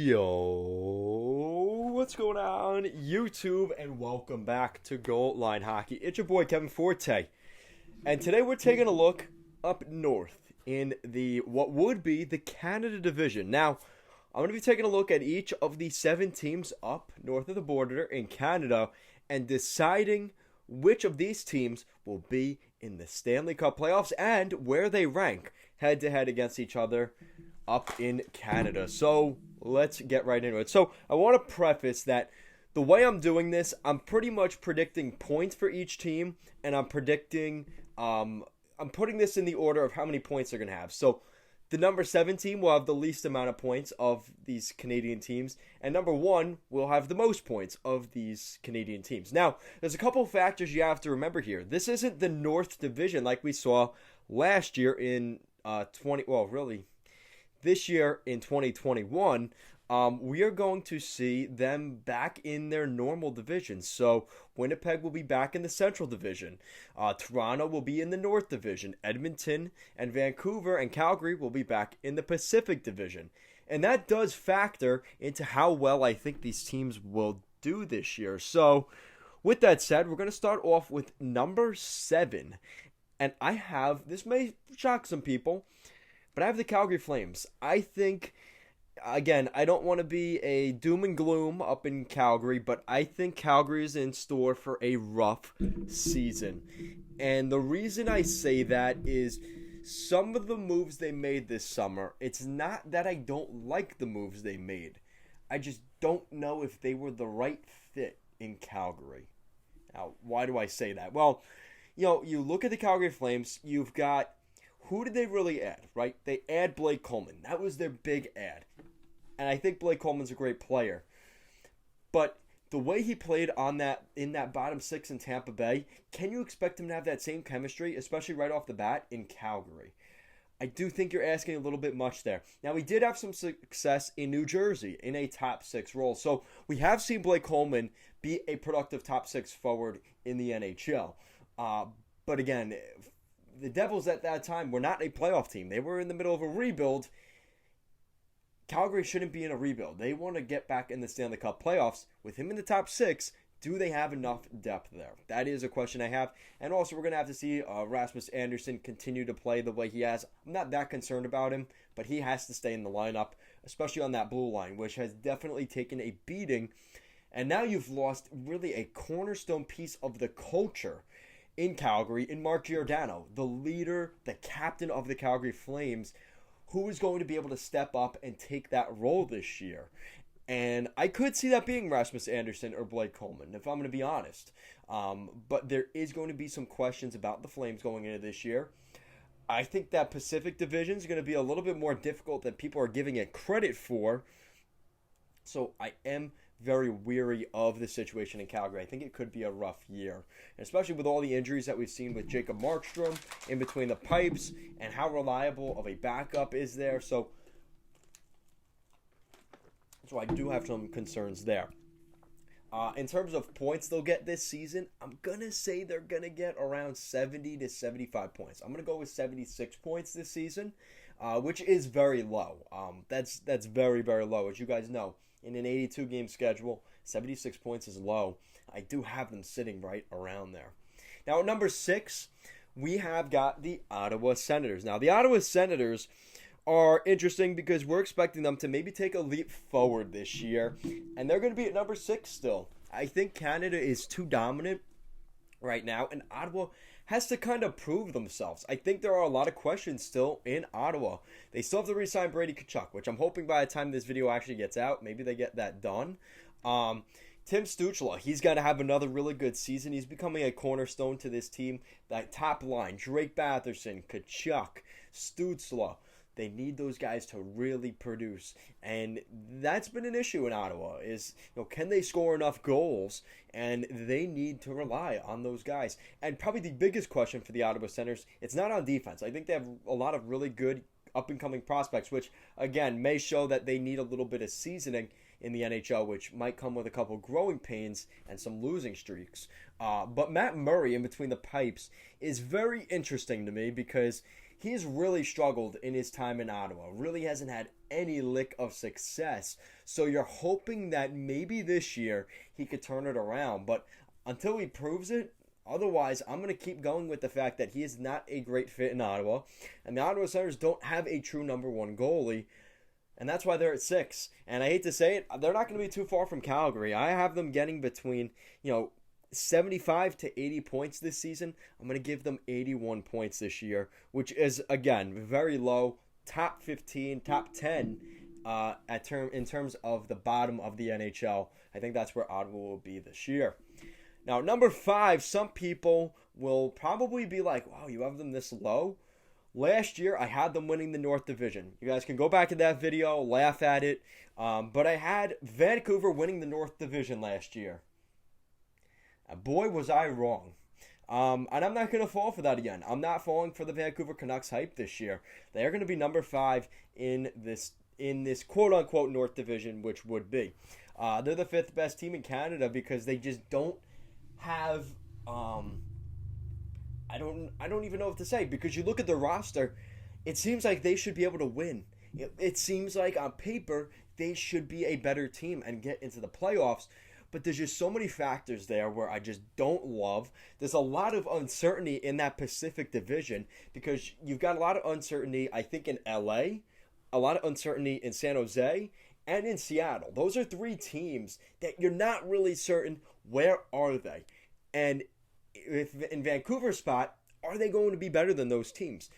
Yo, what's going on, YouTube, and welcome back to Goal Line Hockey. It's your boy Kevin Forte, and today we're taking a look up north in what would be the Canada Division. Now, I'm going to be taking a look at each of the 7 teams up north of the border in Canada and deciding which of these teams will be in the Stanley Cup playoffs and where they rank head-to-head against each other up in Canada. So let's get right into it. So I want to preface that the way I'm doing this, I'm pretty much predicting points for each team, and I'm predicting, I'm putting this in the order of how many points they're going to have. So the number 7 team will have the least amount of points of these Canadian teams, and number 1 will have the most points of these Canadian teams. Now, there's a couple of factors you have to remember here. This isn't the North Division like we saw last year in this year in 2021, we are going to see them back in their normal division. So Winnipeg will be back in the Central Division. Toronto will be in the North Division. Edmonton and Vancouver and Calgary will be back in the Pacific Division. And that does factor into how well I think these teams will do this year. So with that said, we're going to start off with number 7. And this may shock some people, but I have the Calgary Flames. I think, again, I don't want to be a doom and gloom up in Calgary, but I think Calgary is in store for a rough season. And the reason I say that is some of the moves they made this summer, it's not that I don't like the moves they made. I just don't know if they were the right fit in Calgary. Now, why do I say that? Well, you look at the Calgary Flames, you've got, who did they really add, right? They add Blake Coleman. That was their big add. And I think Blake Coleman's a great player. But the way he played in that bottom 6 in Tampa Bay, can you expect him to have that same chemistry, especially right off the bat, in Calgary? I do think you're asking a little bit much there. Now, we did have some success in New Jersey in a top 6 role. So we have seen Blake Coleman be a productive top 6 forward in the NHL. But again, the Devils at that time were not a playoff team. They were in the middle of a rebuild. Calgary shouldn't be in a rebuild. They want to get back in the Stanley Cup playoffs. With him in the top 6, do they have enough depth there? That is a question I have. And also, we're going to have to see Rasmus Andersson continue to play the way he has. I'm not that concerned about him, but he has to stay in the lineup, especially on that blue line, which has definitely taken a beating. And now you've lost really a cornerstone piece of the culture in Calgary, in Mark Giordano, the leader, the captain of the Calgary Flames, who is going to be able to step up and take that role this year. And I could see that being Rasmus Andersson or Blake Coleman, if I'm going to be honest. But there is going to be some questions about the Flames going into this year. I think that Pacific Division is going to be a little bit more difficult than people are giving it credit for. So I am very weary of the situation in Calgary. I think it could be a rough year, especially with all the injuries that we've seen with Jacob Markstrom in between the pipes and how reliable of a backup is there. So I do have some concerns there. In terms of points they'll get this season, I'm going to say they're going to get around 70 to 75 points. I'm going to go with 76 points this season, which is very low. That's very, very low, as you guys know. In an 82-game schedule, 76 points is low. I do have them sitting right around there. Now, at number 6, we have got the Ottawa Senators. Now, the Ottawa Senators are interesting because we're expecting them to maybe take a leap forward this year, and they're going to be at number 6 still. I think Canada is too dominant right now, and Ottawa has to kind of prove themselves. I think there are a lot of questions still in Ottawa. They still have to re-sign Brady Tkachuk, which I'm hoping by the time this video actually gets out, maybe they get that done. Tim Stützle, he's got to have another really good season. He's becoming a cornerstone to this team. That top line, Drake Batherson, Tkachuk, Stützle, they need those guys to really produce. And that's been an issue in Ottawa is, can they score enough goals? And they need to rely on those guys. And probably the biggest question for the Ottawa Senators, it's not on defense. I think they have a lot of really good up-and-coming prospects, which, again, may show that they need a little bit of seasoning in the NHL, which might come with a couple growing pains and some losing streaks. But Matt Murray in between the pipes is very interesting to me because he's really struggled in his time in Ottawa. Really hasn't had any lick of success. So you're hoping that maybe this year he could turn it around. But until he proves it, otherwise, I'm going to keep going with the fact that he is not a great fit in Ottawa. And the Ottawa Senators don't have a true number one goalie. And that's why they're at 6. And I hate to say it, they're not going to be too far from Calgary. I have them getting between, 75 to 80 points this season. I'm going to give them 81 points this year, which is, again, very low. Top 15, top 10 in terms of the bottom of the NHL. I think that's where Ottawa will be this year. Now, number 5, some people will probably be like, wow, you have them this low? Last year, I had them winning the North Division. You guys can go back to that video, laugh at it. But I had Vancouver winning the North Division last year. And boy, was I wrong. And I'm not going to fall for that again. I'm not falling for the Vancouver Canucks hype this year. They're going to be number 5 in this quote-unquote North Division, which would be. They're the 5th best team in Canada because they just don't have... I don't even know what to say, because you look at the roster, it seems like they should be able to win. It seems like on paper they should be a better team and get into the playoffs, but there's just so many factors there where I just don't love. There's a lot of uncertainty in that Pacific Division because you've got a lot of uncertainty, I think, in LA, a lot of uncertainty in San Jose, and in Seattle. Those are 3 teams that you're not really certain where are they. And if in Vancouver's spot, are they going to be better than those teams?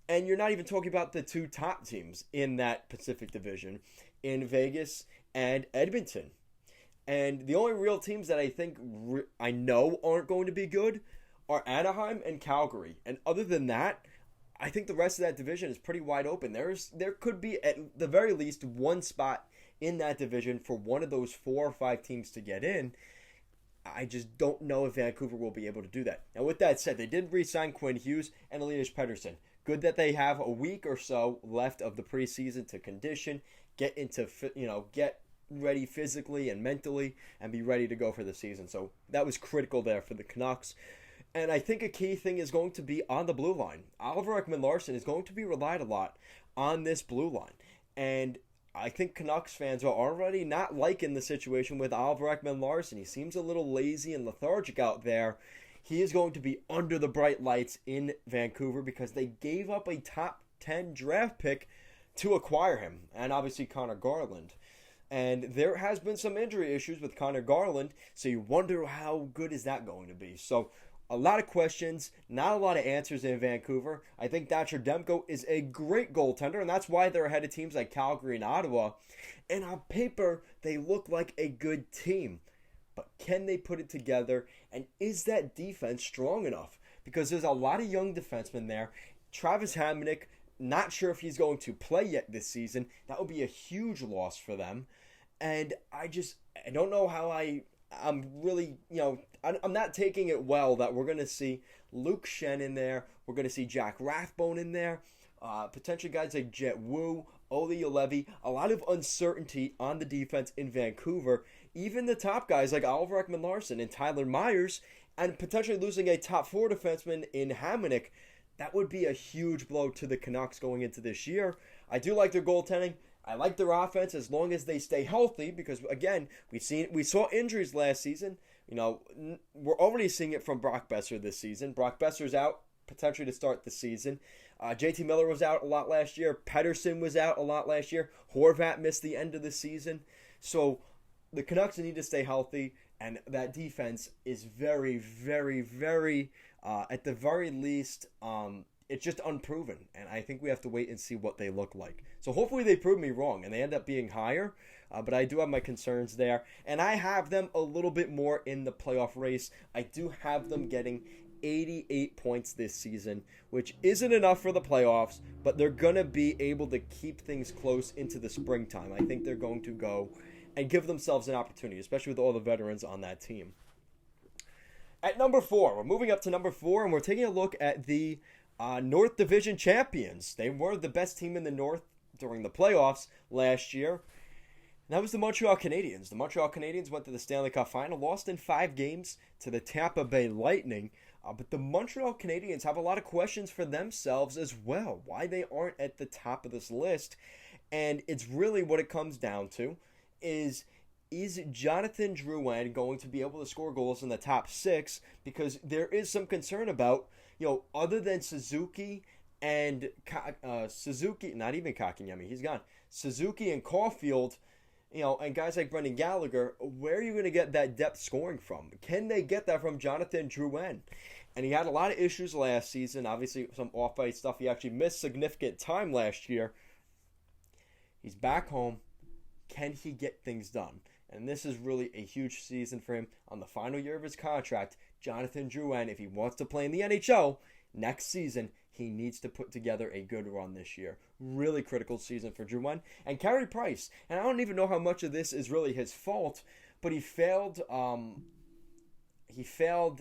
And you're not even talking about the 2 top teams in that Pacific Division, in Vegas and Edmonton. And the only real teams that I think I know aren't going to be good are Anaheim and Calgary. And other than that, I think the rest of that division is pretty wide open. There could be at the very least one spot in that division for one of those 4 or 5 teams to get in. I just don't know if Vancouver will be able to do that. Now, with that said, they did re-sign Quinn Hughes and Elias Pettersson. Good that they have a week or so left of the preseason to condition, get ready physically and mentally, and be ready to go for the season. So that was critical there for the Canucks. And I think a key thing is going to be on the blue line. Oliver Ekman-Larsson is going to be relied a lot on this blue line. And I think Canucks fans are already not liking the situation with Oliver Ekman-Larsson. He seems a little lazy and lethargic out there. He is going to be under the bright lights in Vancouver because they gave up a top 10 draft pick to acquire him, and obviously Connor Garland. And there has been some injury issues with Connor Garland, so you wonder how good is that going to be. So a lot of questions, not a lot of answers in Vancouver. I think Thatcher Demko is a great goaltender, and that's why they're ahead of teams like Calgary and Ottawa. And on paper, they look like a good team. But can they put it together? And is that defense strong enough? Because there's a lot of young defensemen there. Travis Hamonic, not sure if he's going to play yet this season. That would be a huge loss for them. And I don't know how I'm really, I'm not taking it well that we're going to see Luke Shen in there. We're going to see Jack Rathbone in there. Potentially guys like Jet Wu, Oli Ulevi. A lot of uncertainty on the defense in Vancouver. Even the top guys like Oliver Ekman-Larsson and Tyler Myers, and potentially losing a top 4 defenseman in Hamonic. That would be a huge blow to the Canucks going into this year. I do like their goaltending. I like their offense as long as they stay healthy because, again, we saw injuries last season. We're already seeing it from Brock Besser this season. Brock Besser's out potentially to start the season. JT Miller was out a lot last year. Pettersson was out a lot last year. Horvat missed the end of the season. So the Canucks need to stay healthy, and that defense is very, very, very, at the very least, it's just unproven, and I think we have to wait and see what they look like. So hopefully they prove me wrong, and they end up being higher, but I do have my concerns there, and I have them a little bit more in the playoff race. I do have them getting 88 points this season, which isn't enough for the playoffs, but they're going to be able to keep things close into the springtime. I think they're going to go and give themselves an opportunity, especially with all the veterans on that team. At number 4, we're moving up to number 4, and we're taking a look at the North Division champions. They were the best team in the North during the playoffs last year. And that was the Montreal Canadiens. The Montreal Canadiens went to the Stanley Cup final, lost in 5 games to the Tampa Bay Lightning. But the Montreal Canadiens have a lot of questions for themselves as well. Why they aren't at the top of this list. And it's really what it comes down to is Jonathan Drouin going to be able to score goals in the top six? Because there is some concern about, other than Suzuki and Suzuki, not even Kakanyemi, he's gone. Suzuki and Caulfield, and guys like Brendan Gallagher, where are you going to get that depth scoring from? Can they get that from Jonathan Drouin? And he had a lot of issues last season, obviously some off-ice stuff. He actually missed significant time last year. He's back home. Can he get things done? And this is really a huge season for him on the final year of his contract. Jonathan Drouin, if he wants to play in the NHL next season, he needs to put together a good run this year. Really critical season for Drouin. And Carey Price, and I don't even know how much of this is really his fault, but he failed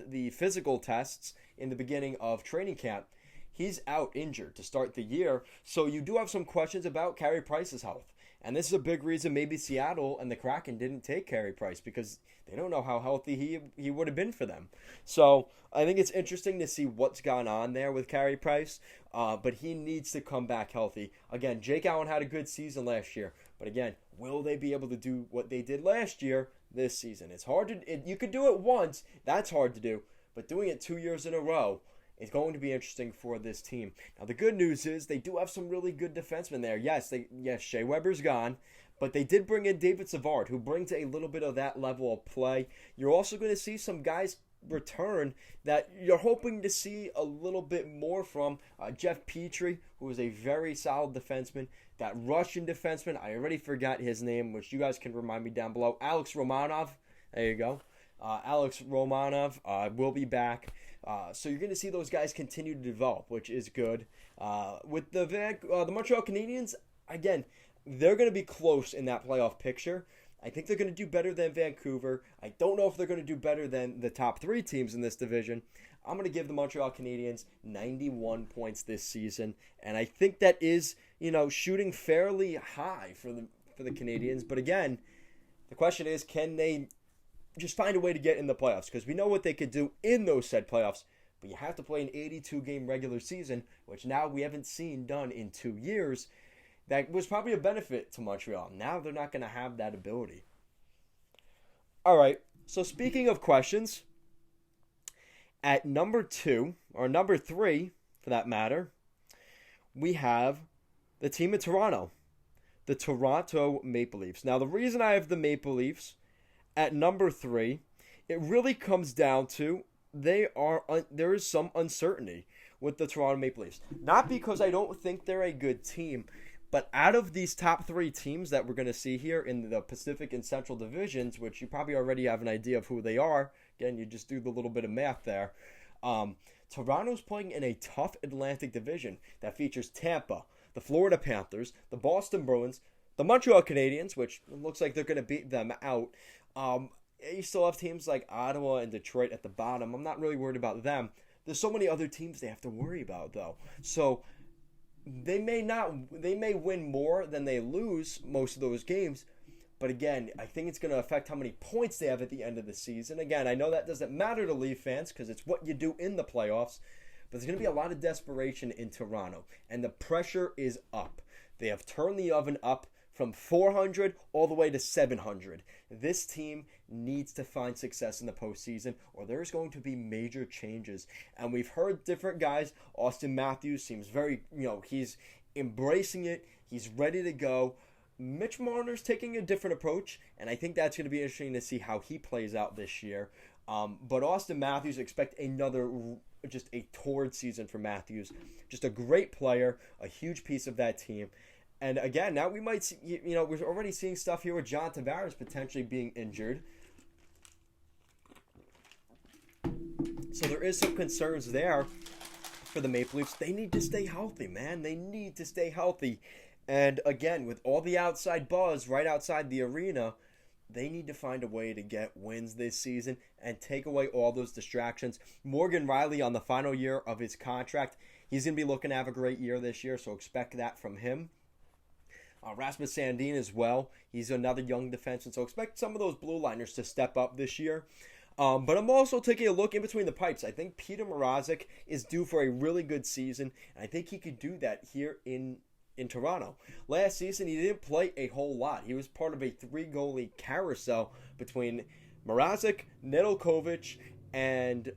the physical tests in the beginning of training camp. He's out injured to start the year, so you do have some questions about Carey Price's health. And this is a big reason maybe Seattle and the Kraken didn't take Carey Price, because they don't know how healthy he would have been for them. So I think it's interesting to see what's gone on there with Carey Price, but he needs to come back healthy. Again, Jake Allen had a good season last year, but again, will they be able to do what they did last year this season? It's hard to. You could do it once, that's hard to do, but doing it 2 years in a row, it's going to be interesting for this team. Now, the good news is they do have some really good defensemen there. Yes, Shea Weber's gone, but they did bring in David Savard, who brings a little bit of that level of play. You're also going to see some guys return that you're hoping to see a little bit more from. Jeff Petrie, who is a very solid defenseman. That Russian defenseman, I already forgot his name, which you guys can remind me down below. Alex Romanov. There you go. Alex Romanov will be back. So you're going to see those guys continue to develop, which is good. With the Montreal Canadiens, again, they're going to be close in that playoff picture. I think they're going to do better than Vancouver. I don't know if they're going to do better than the top three teams in this division. I'm going to give the Montreal Canadiens 91 points this season, and I think that is, shooting fairly high for the Canadiens. But again, the question is, can they just find a way to get in the playoffs? Because we know what they could do in those said playoffs, but you have to play an 82-game regular season, which now we haven't seen done in 2 years. That was probably a benefit to Montreal. Now they're not going to have that ability. All right, so speaking of questions, at number 2, or number 3 for that matter, we have the team in Toronto, the Toronto Maple Leafs. Now, the reason I have the Maple Leafs at number 3, it really comes down to there is some uncertainty with the Toronto Maple Leafs. Not because I don't think they're a good team, but out of these top 3 teams that we're going to see here in the Pacific and Central divisions, which you probably already have an idea of who they are, again, you just do the little bit of math there, Toronto's playing in a tough Atlantic division that features Tampa, the Florida Panthers, the Boston Bruins, the Montreal Canadiens, which looks like they're going to beat them out. You still have teams like Ottawa and Detroit at the bottom. I'm not really worried about them. There's so many other teams they have to worry about, though. So they may win more than they lose most of those games. But again, I think it's going to affect how many points they have at the end of the season. Again, I know that doesn't matter to Leaf fans because it's what you do in the playoffs. But there's going to be a lot of desperation in Toronto. And the pressure is up. They have turned the oven up from 400 all the way to 700. This team needs to find success in the postseason, or there's going to be major changes. And we've heard different guys. Austin Matthews seems very, he's embracing it. He's ready to go. Mitch Marner's taking a different approach, and I think that's going to be interesting to see how he plays out this year. But Austin Matthews, expect just a torrid season for Matthews. Just a great player, a huge piece of that team. And again, now we might see, we're already seeing stuff here with John Tavares potentially being injured. So there is some concerns there for the Maple Leafs. They need to stay healthy, man. They need to stay healthy. And again, with all the outside buzz right outside the arena, they need to find a way to get wins this season and take away all those distractions. Morgan Riley on the final year of his contract, he's going to be looking to have a great year this year, so expect that from him. Rasmus Sandin as well. He's another young defenseman, so expect some of those blue liners to step up this year. But I'm also taking a look in between the pipes. I think Peter Mrazek is due for a really good season, and I think he could do that here in in Toronto. Last season, he didn't play a whole lot. He was part of a 3-goalie carousel between Mrazek, Nedeljkovic, and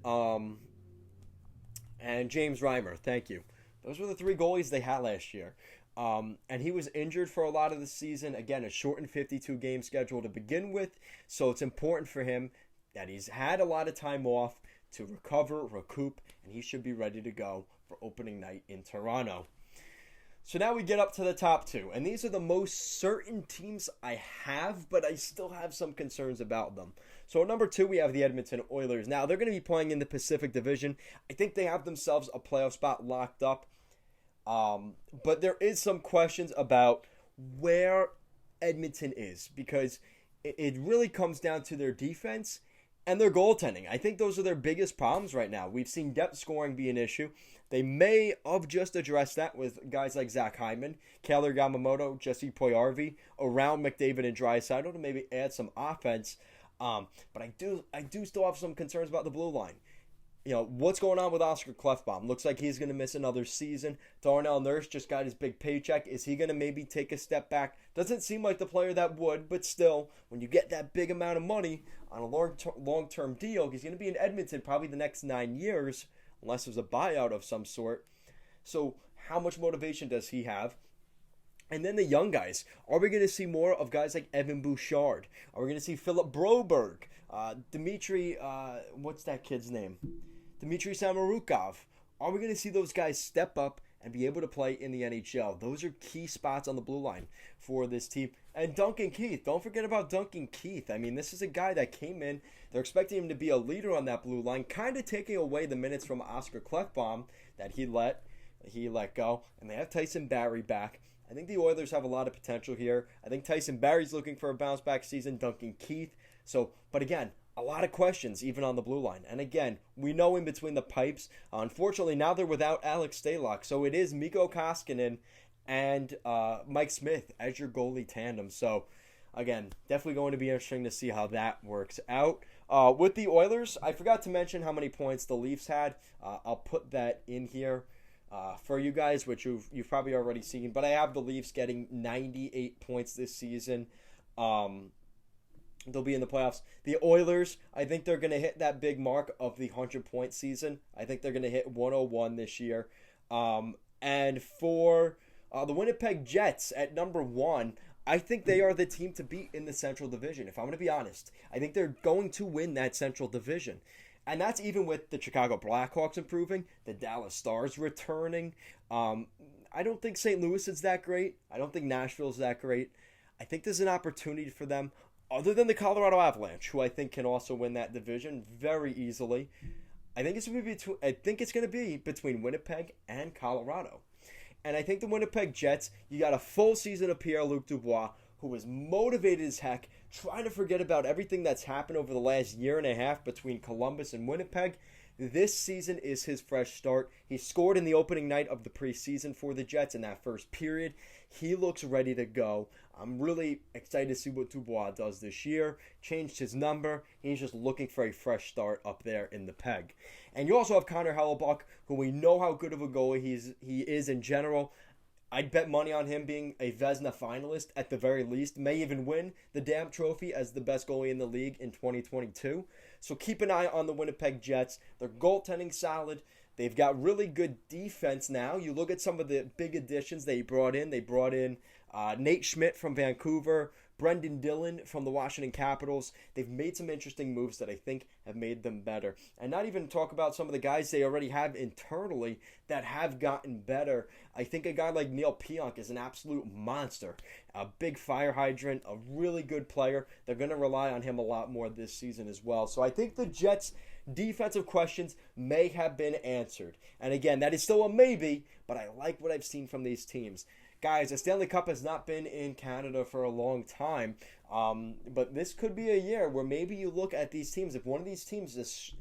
James Reimer. Thank you. Those were the 3 goalies they had last year. And he was injured for a lot of the season. Again, a shortened 52-game schedule to begin with. So it's important for him that he's had a lot of time off to recover, recoup, and he should be ready to go for opening night in Toronto. So now we get up to the top 2. And these are the most certain teams I have, but I still have some concerns about them. So at number 2, we have the Edmonton Oilers. Now, they're going to be playing in the Pacific Division. I think they have themselves a playoff spot locked up. But there is some questions about where Edmonton is, because it really comes down to their defense and their goaltending. I think those are their biggest problems right now. We've seen depth scoring be an issue. They may have just addressed that with guys like Zach Hyman, Kailer Yamamoto, Jesse Puljujarvi, around McDavid and Draisaitl to maybe add some offense. But I do still have some concerns about the blue line. You know, what's going on with Oscar Klefbom? Looks like he's going to miss another season. Darnell Nurse just got his big paycheck. Is he going to maybe take a step back? Doesn't seem like the player that would, but still, when you get that big amount of money on a long-term deal, he's going to be in Edmonton probably the next 9 years, unless there's a buyout of some sort. So how much motivation does he have? And then the young guys. Are we going to see more of guys like Evan Bouchard? Are we going to see Philip Broberg? Dmitry, what's that kid's name? Dmitry Samorukov. Are we going to see those guys step up and be able to play in the NHL? Those are key spots on the blue line for this team. And Duncan Keith. Don't forget about Duncan Keith. I mean, this is a guy that came in. They're expecting him to be a leader on that blue line, kind of taking away the minutes from Oscar Klefbom that he let go. And they have Tyson Barrie back. I think the Oilers have a lot of potential here. I think Tyson Barrie's looking for a bounce-back season. Duncan Keith. But again, a lot of questions even on the blue line. And again, we know in between the pipes, unfortunately, now they're without Alex Stalock. So it is Mikko Koskinen and Mike Smith as your goalie tandem. So again, definitely going to be interesting to see how that works out. With the Oilers, I forgot to mention how many points the Leafs had. I'll put that in here for you guys, which you've probably already seen. But I have the Leafs getting 98 points this season. They'll be in the playoffs. The Oilers, I think they're going to hit that big mark of the 100-point season. I think they're going to hit 101 this year. And for the Winnipeg Jets at number 1, I think they are the team to beat in the Central Division, if I'm going to be honest. I think they're going to win that Central Division. And that's even with the Chicago Blackhawks improving, the Dallas Stars returning. I don't think St. Louis is that great. I don't think Nashville is that great. I think there's an opportunity for them, other than the Colorado Avalanche, who I think can also win that division very easily. I think it's going to be between Winnipeg and Colorado. And I think the Winnipeg Jets, you got a full season of Pierre-Luc Dubois, who was motivated as heck, trying to forget about everything that's happened over the last year and a half between Columbus and Winnipeg. This season is his fresh start. He scored in the opening night of the preseason for the Jets in that first period. He looks ready to go. I'm really excited to see what Dubois does this year. Changed his number. He's just looking for a fresh start up there in the peg. And you also have Connor Hellebuyck, who we know how good of a goalie he is in general. I'd bet money on him being a Vezina finalist at the very least. May even win the damn trophy as the best goalie in the league in 2022. So keep an eye on the Winnipeg Jets. Their goaltending solid. They've got really good defense now. You look at some of the big additions they brought in. They brought in Nate Schmidt from Vancouver, Brendan Dillon from the Washington Capitals. They've made some interesting moves that I think have made them better. And not even talk about some of the guys they already have internally that have gotten better. I think a guy like Neil Pionk is an absolute monster. A big fire hydrant, a really good player. They're going to rely on him a lot more this season as well. So I think the Jets' defensive questions may have been answered. And again, that is still a maybe, but I like what I've seen from these teams. Guys, the Stanley Cup has not been in Canada for a long time, but this could be a year where maybe you look at these teams. If one of these teams is,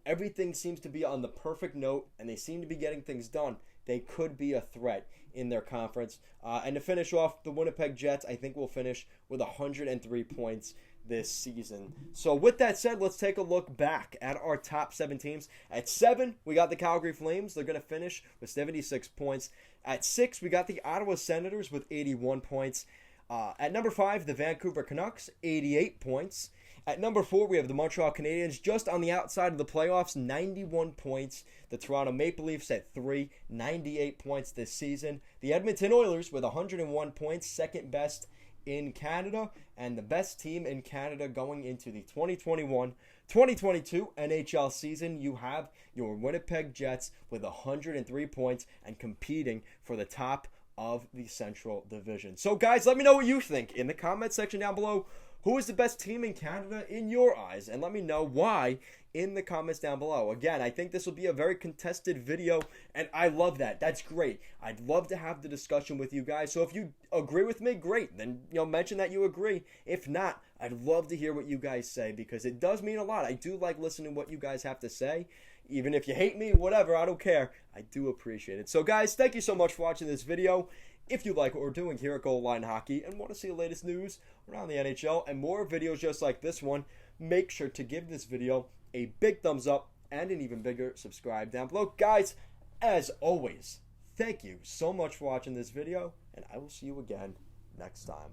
everything seems to be on the perfect note and they seem to be getting things done, they could be a threat in their conference. And to finish off, the Winnipeg Jets, I think, will finish with 103 points this season. So with that said, let's take a look back at our top 7 teams. At 7, we got the Calgary Flames. They're going to finish with 76 points. At 6, we got the Ottawa Senators with 81 points. At number 5, the Vancouver Canucks, 88 points. At number 4, we have the Montreal Canadiens just on the outside of the playoffs, 91 points. The Toronto Maple Leafs at 3, 98 points this season. The Edmonton Oilers with 101 points, second best in Canada, and the best team in Canada going into the 2021-2022 NHL season. You have your Winnipeg Jets with 103 points and competing for the top of the Central Division. So guys, let me know what you think in the comment section down below. Who is the best team in Canada in your eyes? And let me know why in the comments down below. Again, I think this will be a very contested video, and I love that. That's great. I'd love to have the discussion with you guys. So if you agree with me, great. Then, mention that you agree. If not, I'd love to hear what you guys say, because it does mean a lot. I do like listening to what you guys have to say. Even if you hate me, whatever, I don't care. I do appreciate it. So guys, thank you so much for watching this video. If you like what we're doing here at Goal Line Hockey and want to see the latest news around the NHL and more videos just like this one, make sure to give this video a big thumbs up and an even bigger subscribe down below. Guys, as always, thank you so much for watching this video, and I will see you again next time.